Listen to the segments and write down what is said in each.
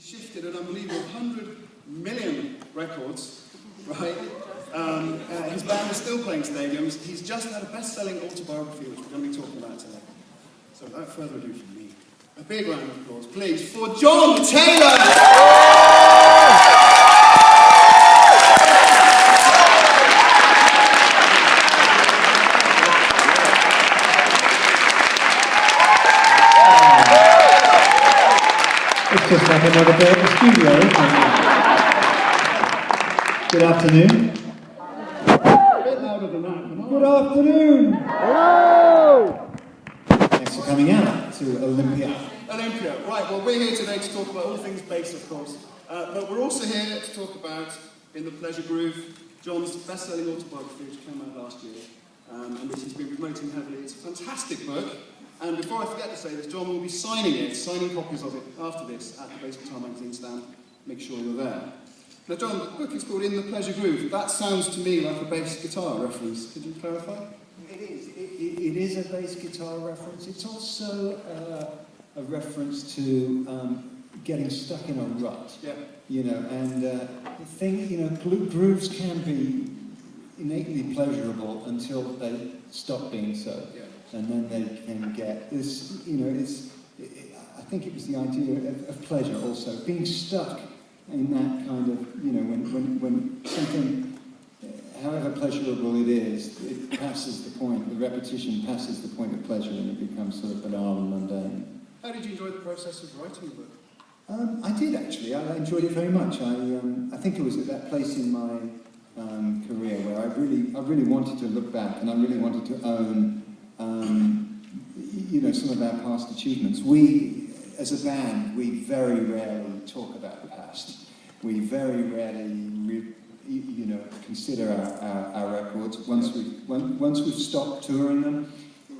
shifted an unbelievable 100 million records, right? His band is still playing stadiums. He's just had a best-selling autobiography, which we're going to be talking about today. So without further ado from me, a big round of applause, please, for John Taylor! It's just like another day at the studio, isn't it? Good afternoon. A bit louder than that, come on. Good afternoon. Hello. Thanks for coming out to Olympia. Olympia, right, well we're here today to talk about all things bass, of course, but we're also here to talk about In the Pleasure Groove, John's best-selling autobiography which came out last year, and which he's been promoting heavily. It's a fantastic book, and before I forget to say this, John will be signing copies of it after this at the Bass Guitar Magazine stand. Make sure you're there. Now John, the book is called In the Pleasure Groove. That sounds to me like a bass guitar reference. Could you clarify? It is. It is a bass guitar reference. It's also a reference to getting stuck in a rut. Yeah. You know, and the thing, you know, grooves can be innately pleasurable until they stop being so. Yeah. And then they can get this, you know, I think it was the idea of pleasure also, being stuck in that kind of, you know, when something, however pleasurable it is, it passes the point, the repetition passes the point of pleasure and it becomes sort of banal and mundane. How did you enjoy the process of writing the book? I did actually. I enjoyed it very much. I think it was at that place in my career where I really wanted to look back and I really wanted to own, you know, some of our past achievements. We, as a band, we very rarely talk about the past. We very rarely, you know, consider our records. Once we've stopped touring them,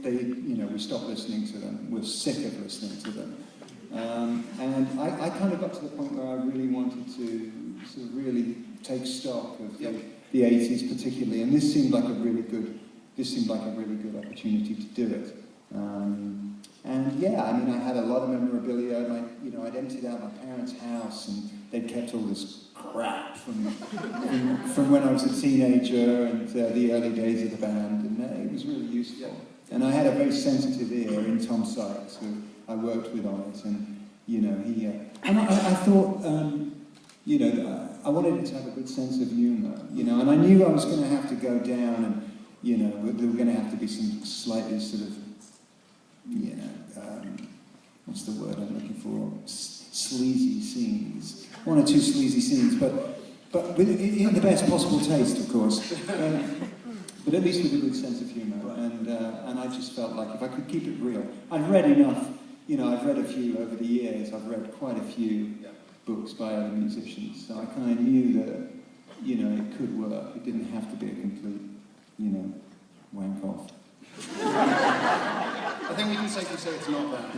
you know, we stop listening to them. We're sick of listening to them. And I kind of got to the point where I really wanted to sort of really take stock of the 80s particularly, and this seemed like a really good opportunity to do it. And yeah, I mean, I had a lot of memorabilia. You know, I'd emptied out my parents' house, and they'd kept all this crap from when I was a teenager and the early days of the band, and it was really useful. And I had a very sensitive ear in Tom Sykes, who I worked with on it, and you know, he and I thought, you know, I wanted it to have a good sense of humour, you know, and I knew I was going to have to go down, and you know, there were going to have to be some slightly sort of, you know, what's the word I'm looking for? Sleazy scenes, one or two sleazy scenes, but in the best possible taste, of course. But at least with a good sense of humour, and I just felt like if I could keep it real. I've read enough, you know, I've read a few over the years, I've read quite a few books by other musicians, so I kind of knew that, you know, it could work. It didn't have to be a complete, you know, wank off. I think we can safely say it's not that.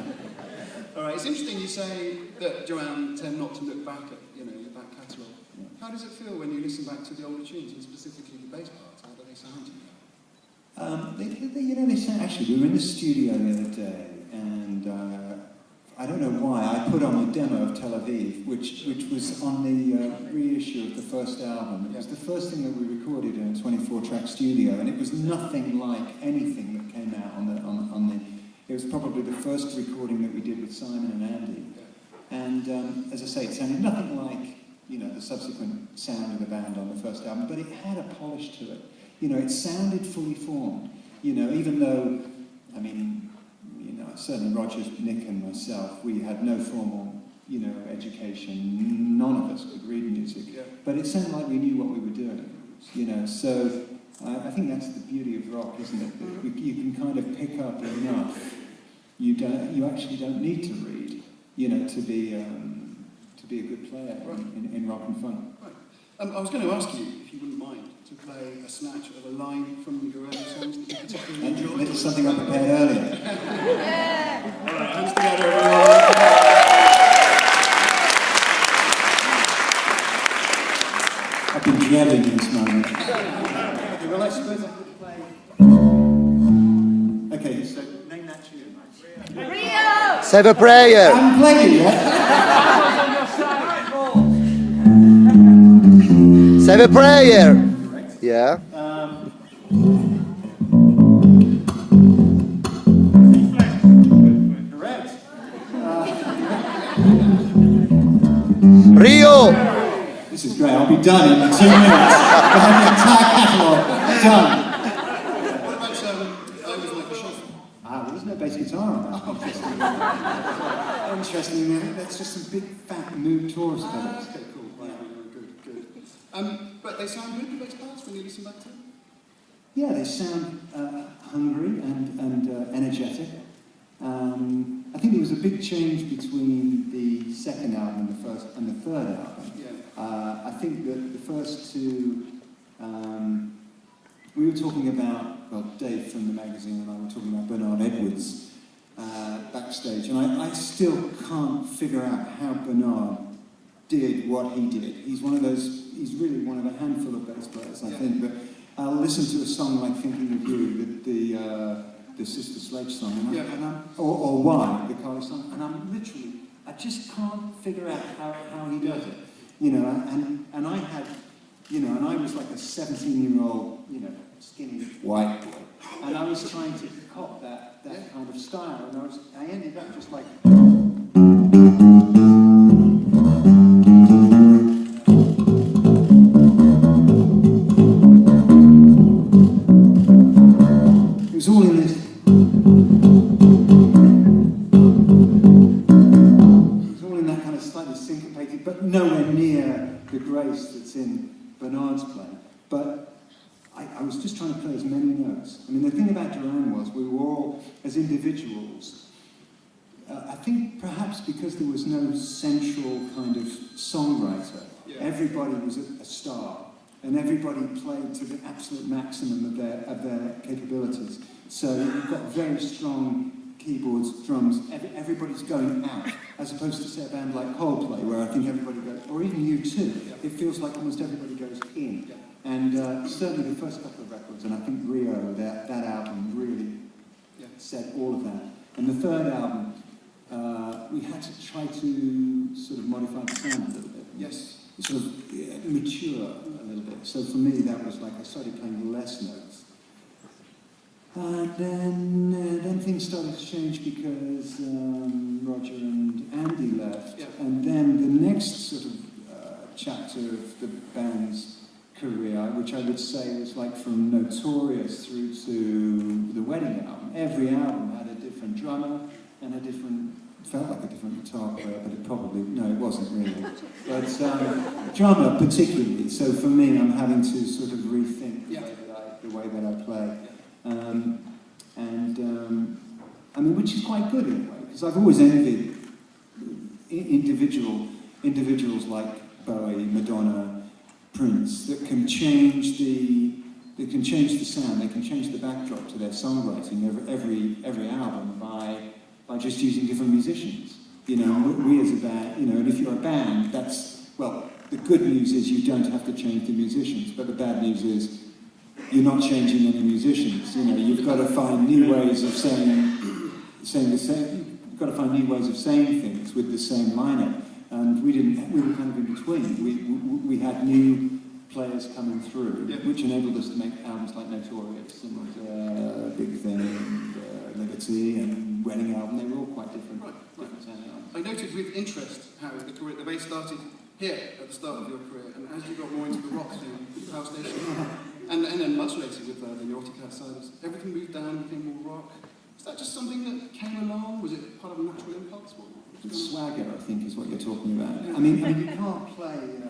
All right, it's interesting you say that Joanne tend not to look back at, you know, your back catalogue. Yeah. How does it feel when you listen back to the older tunes, and specifically the bass parts? How do they sound to you? You know, they sound, actually, we were in the studio the other day, and I don't know why, I put on a demo of Tel Aviv, which was on the reissue of the first album. It was the first thing that we recorded in a 24-track studio, and it was nothing like anything that came out on the. It was probably the first recording that we did with Simon and Andy, and as I say, it sounded nothing like, you know, the subsequent sound of the band on the first album, but it had a polish to it. You know, it sounded fully formed. You know, even though, I mean, you know, certainly Roger, Nick, and myself, we had no formal, you know, education. None of us could read music, but it sounded like we knew what we were doing. You know, so I think that's the beauty of rock, isn't it? That you can kind of pick up enough. You actually don't need to read, you know, to be a good player in rock and funk. Right. I was going to ask you if you wouldn't mind to play a snatch of a line from your early songs that you particularly enjoyed. It's something I prepared earlier. Yeah. All right, hands together, everyone. I've been dreading this moment. Okay, well, let's split up the play. Okay, so name that tune. Rio! Say the prayer! I haven't played it yet. Save a prayer. Correct. Yeah. Correct. Rio. This is great. I'll be done in 2 minutes. I have the entire catalogue done. What about I Was Like a Chauffeur? Ah, well, there's no bass guitar on that. Interesting. That's just some big fat mood Taurus pedals. Okay, cool. Right, good. But they sound good, the bass parts, when you listen back to them? Yeah, they sound hungry and energetic. I think there was a big change between the second album and the third album. Yeah. I think that the first two, we were talking about, well, Dave from the magazine and I were talking about Bernard Edwards backstage, and I still can't figure out how Bernard did what he did. He's really one of a handful of bass players, I think, but I'll listen to a song like Thinking of You, the Sister Sledge song, or Why, the Carly song, and I just can't figure out how he does it. You know, and I had, you know, and I was like a 17-year-old, you know, skinny white boy, and I was trying to cop that kind of style, and I ended up just like. It was all in this. Syncopated, but nowhere near the grace that's in Bernard's playing. But I was just trying to play as many notes. I mean, the thing about Duran was we were all, as individuals, I think perhaps because there was no central kind of songwriter, everybody was a star, and everybody played to the absolute maximum of their capabilities. So you've got very strong keyboards, drums, everybody's going out, as opposed to, say, a band like Coldplay, where I think everybody goes, or even U2, it feels like almost everybody goes in. And certainly the first couple of records, and I think Rio, that album really said all of that. And the third album, we had to try to sort of modify the sound a little bit. Yes. Sort of mature a little bit. So for me, that was like I started playing less notes. And then things started to change because Roger and Andy left. Yeah. And then the next sort of chapter of the band's career, which I would say was like from Notorious through to the Wedding album. Every album had a different drummer and felt like a different guitar player, but it wasn't really. But drummer particularly. So for me, I'm having to sort of rethink the way that I play. I mean, which is quite good in a way, because I've always envied individuals like Bowie, Madonna, Prince, that can change the sound, they can change the backdrop to their songwriting every album by just using different musicians. You know, we as a band, you know, and if you're a band, the good news is you don't have to change the musicians, but the bad news is you're not changing any musicians. You know, you've got to find new ways of saying the same. You've got to find new ways of saying things with the same lineup. And we were kind of in between. We had new players coming through, which enabled us to make albums like Notorious and Big Thing and Liberty and Wedding album. They were all quite different. Right. I noted with interest how the bass started here at the start of your career, and as you got more into the rock thing, Power Station, and then much later with the Neurotic Outsiders, everything moved down, became more rock. Was that just something that came along? Was it part of a natural impulse? Swagger, I think, is what you're talking about. I mean, you can't play. You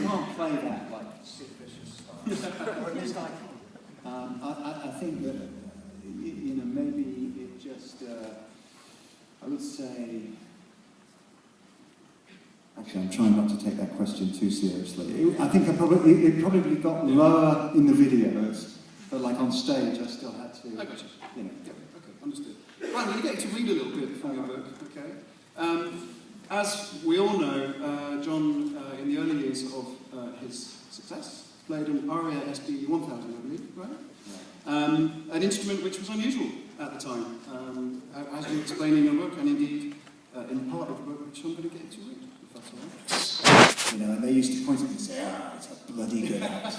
can't play that like Sid Vicious style. Or at least I can't. I think that maybe it just. I would say. Actually, I'm trying not to take that question too seriously. I think it probably got lower in the videos, but like on stage, I still had to. I got you. Okay, understood. Right, I'm going to get you to read a little bit from your book. Okay. As we all know, John, in the early years of his success, played an Aria SB 1000, I believe, right? An instrument which was unusual at the time, as you explain in your book, and indeed in part of the book, which I'm going to get to read, if that's all right. You know, and they used to point at me and say, it's a bloody good act.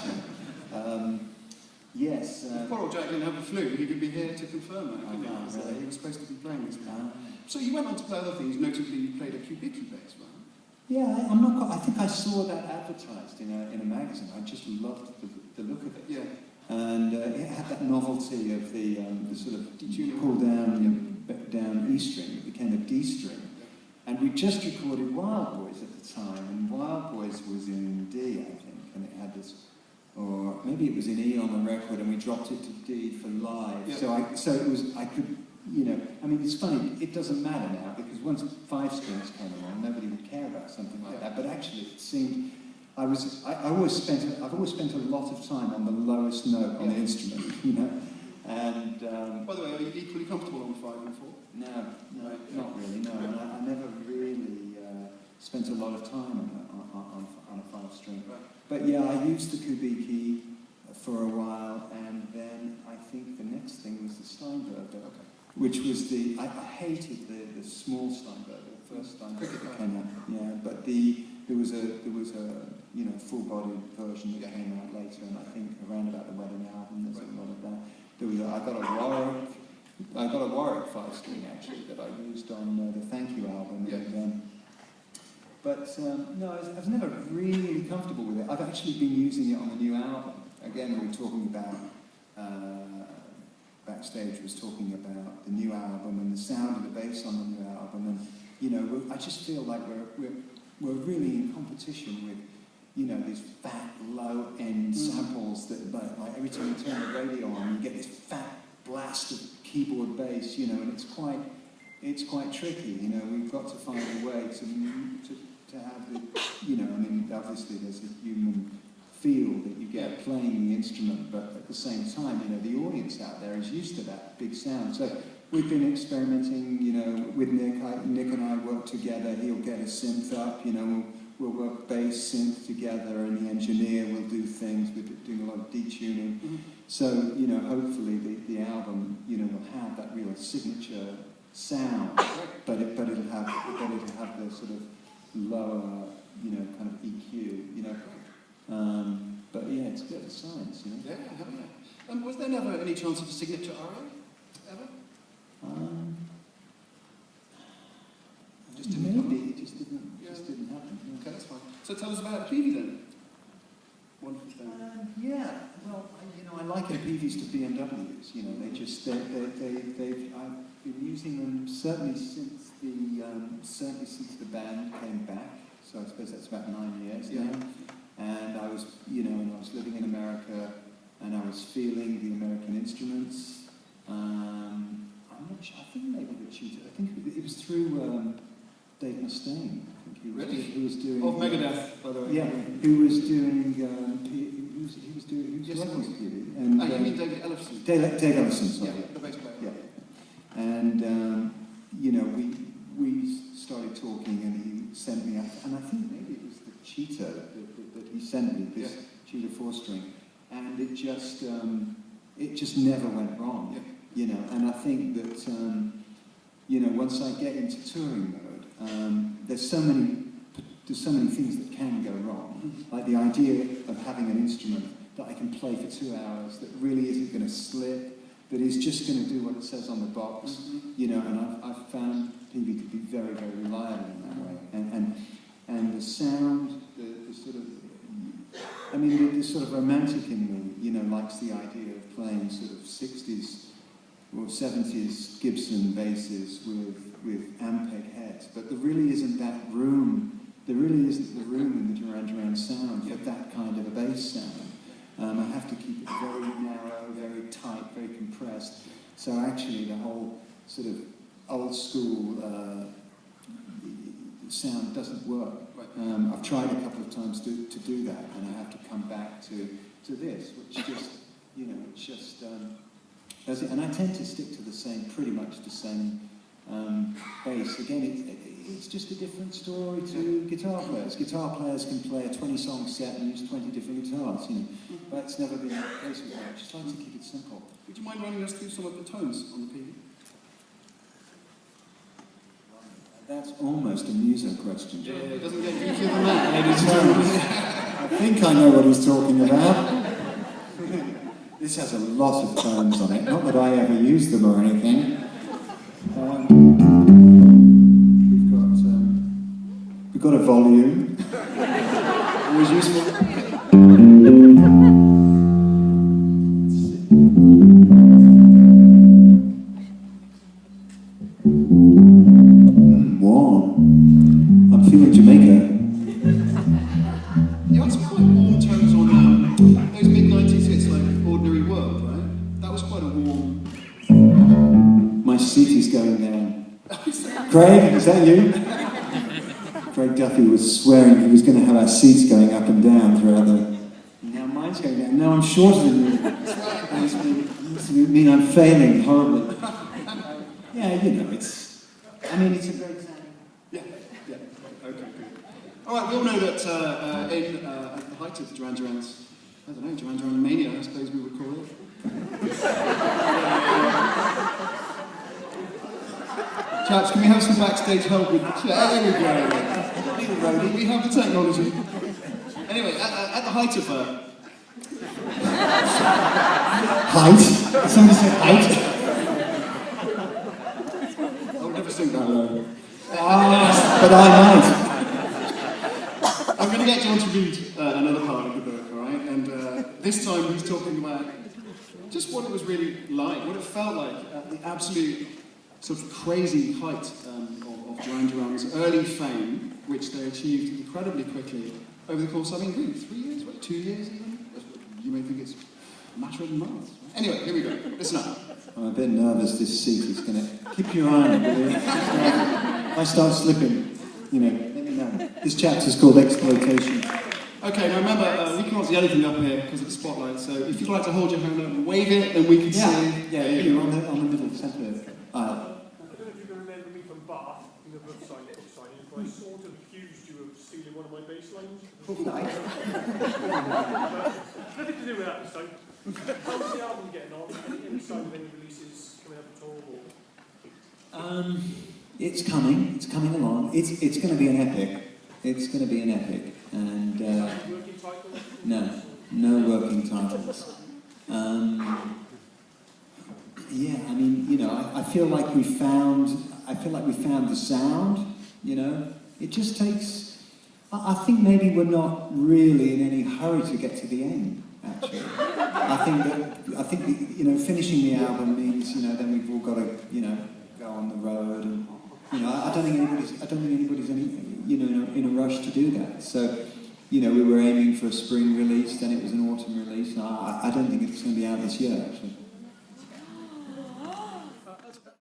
Yes. If poor old Jack didn't have the flu, he could be here to confirm that, couldn't he? Oh, really? He was supposed to be playing this game. So you went on to play other things, notably you played a Kubiki bass, right? Yeah, I'm not quite, I think I saw that advertised in a magazine. I just loved the look of it. Yeah. And it had that novelty of the sort of pull down E string. It became a D string. And we just recorded Wild Boys at the time, and Wild Boys was in D, I think, and it had this, or maybe it was in E on the record, and we dropped it to D for live. Yeah. So it was, I could, you know, I mean, it's funny, it doesn't matter now, because once 5 strings came along, nobody would care about something like that, but actually it seemed, I've always spent a lot of time on the lowest note on the instrument, you know, and... By the way, are you equally comfortable on 5 and 4? No, not really, no, and I never really spent a lot of time on a 5 string. Right. But yeah, I used the Kubiki for a while, and then I think the next thing was the Steinberger, which was I hated the small Steinberger, the first Steinberger that came out. Yeah, but there was a you know, full-bodied version that came out later, and I think around about the Wedding album there's a lot of that. I got a Warwick 5 string actually that I used on the Thank You album. Yeah. And, no, I was never really comfortable with it. I've actually been using it on the new album. Again, we were talking about, backstage was talking about the new album and the sound of the bass on the new album. And, you know, I just feel like we're really in competition with, you know, these fat, low-end samples that, like every time you turn the radio on, you get this fat blast of keyboard bass, you know, and it's quite tricky, you know. We've got to find a way to have the, you know, I mean, obviously there's a human feel that you get playing the instrument, but at the same time, you know, the audience out there is used to that big sound. So we've been experimenting, you know, with Nick. Nick and I work together. He'll get a synth up, you know, we'll work bass, synth together, and the engineer will do things. We're doing a lot of detuning. Mm-hmm. So, you know, hopefully the album, you know, will have that real signature sound, but it'll have the sort of lower, you know, kind of EQ, you know. But yeah, it's a bit of science, you know. Yeah. Was there never any chance of a signature aria, ever? Maybe it just didn't happen. Yeah. Okay, that's fine. So tell us about Peavey then. Wonderful thing. Yeah, well, you know, I liken Peaveys to BMWs. You know, I've been using them certainly since the band came back. So I suppose that's about 9 years now. And I was, you know, and I was living in America, and I was feeling the American instruments. I'm not sure. I think maybe the tutor. I think it was through Dave Mustaine. I think he was doing. Of Megadeth, by the way. Yeah, who was doing. He was working with Peavey. And you mean David Ellefson? Dave Ellefson, sorry. Yeah, the bass player. Yeah. And you know, we started talking, and he sent me up, and I think maybe it was the Cheetah that he sent me, this Cheetah 4-string, and it just never went wrong. Yeah. You know, and I think that you know, once I get into touring mode, there's so many things that can go wrong. Like the idea of having an instrument that I can play for 2 hours that really isn't going to slip, that is just going to do what it says on the box. You know, and I've found Peavey to be very, very reliable in that way. And the sound, the sort of, I mean, the sort of romantic in me, you know, likes the idea of playing sort of 60s or 70s Gibson basses with Ampeg heads, but there really isn't that room. There really isn't the room in the Duran Duran sound for that kind of a bass sound. I have to keep it very narrow, very tight, very compressed. So actually, the whole sort of old school sound doesn't work. I've tried a couple of times to do that, and I have to come back to this, which just, you know, it's just does it. And I tend to stick to pretty much the same bass. Again, it's just a different story to guitar players. Guitar players can play a 20-song set and use 20 different guitars, you know. That's never been the case with me. I just like to keep it simple. Would you mind running us through some of the tones on the PV? That's almost a muso question. Yeah, it doesn't get easier than that, ladies and I think I know what he's talking about. This has a lot of tones on it. Not that I ever use them or anything. We've got a volume. Always useful. Warm. I'm feeling Jamaica. You had some quite warm tones on those mid-90s hits like Ordinary World, right? That was quite a warm... My seat is going down. Craig, is that you? Craig Duffy was swearing he was going to have our seats going up and down throughout the... Now mine's going down. Now I'm shorter than you. It mean I'm failing horribly. Yeah, you know, it's... I mean, it's a great sound. Yeah. Okay, good. All right, we all know that at the height of Duran Duran's, I don't know, Duran Duran mania, I suppose we would call it. Chaps, can we have some backstage help with the chair? There we go. We have the technology. Anyway, at the height of Height? Somebody said height? I would never sing that low. But I might. I'm going to get John to read another part of the book, all right? And this time he's talking about just what it was really like, what it felt like at the absolute sort of crazy height of Duran Duran's early fame, which they achieved incredibly quickly over the course of, I mean, 3 years, what, 2 years even? You may think it's a matter of months. Anyway, here we go. Listen up. I'm a bit nervous this seat is going to... Keep your eye on it, will you? If I start slipping, you know, let me know. This chapter is called Exploitation. Okay, now remember, we can't see anything up here because of the spotlight, so if you'd like to hold your hand up and wave it, then we can see... Yeah, you're on the middle centre aisle. I don't know if you can remember me from Bath in the book signing, but I sort of accused you of stealing one of my bass lines. Nothing to do with that this time. How's the album getting on? Any sign of any releases coming up at all? It's coming along. It's going to be an epic. It's going to be an epic. And Working titles? no working titles. Yeah, I mean, you know, I feel like we found the sound, you know. It just takes, I think maybe we're not really in any hurry to get to the end, actually. I think you know, finishing the album means, you know, then we've all got to, you know, go on the road and, you know, I don't think anybody's in a rush to do that. So, you know, we were aiming for a spring release, then it was an autumn release, and I don't think it's going to be out this year, actually.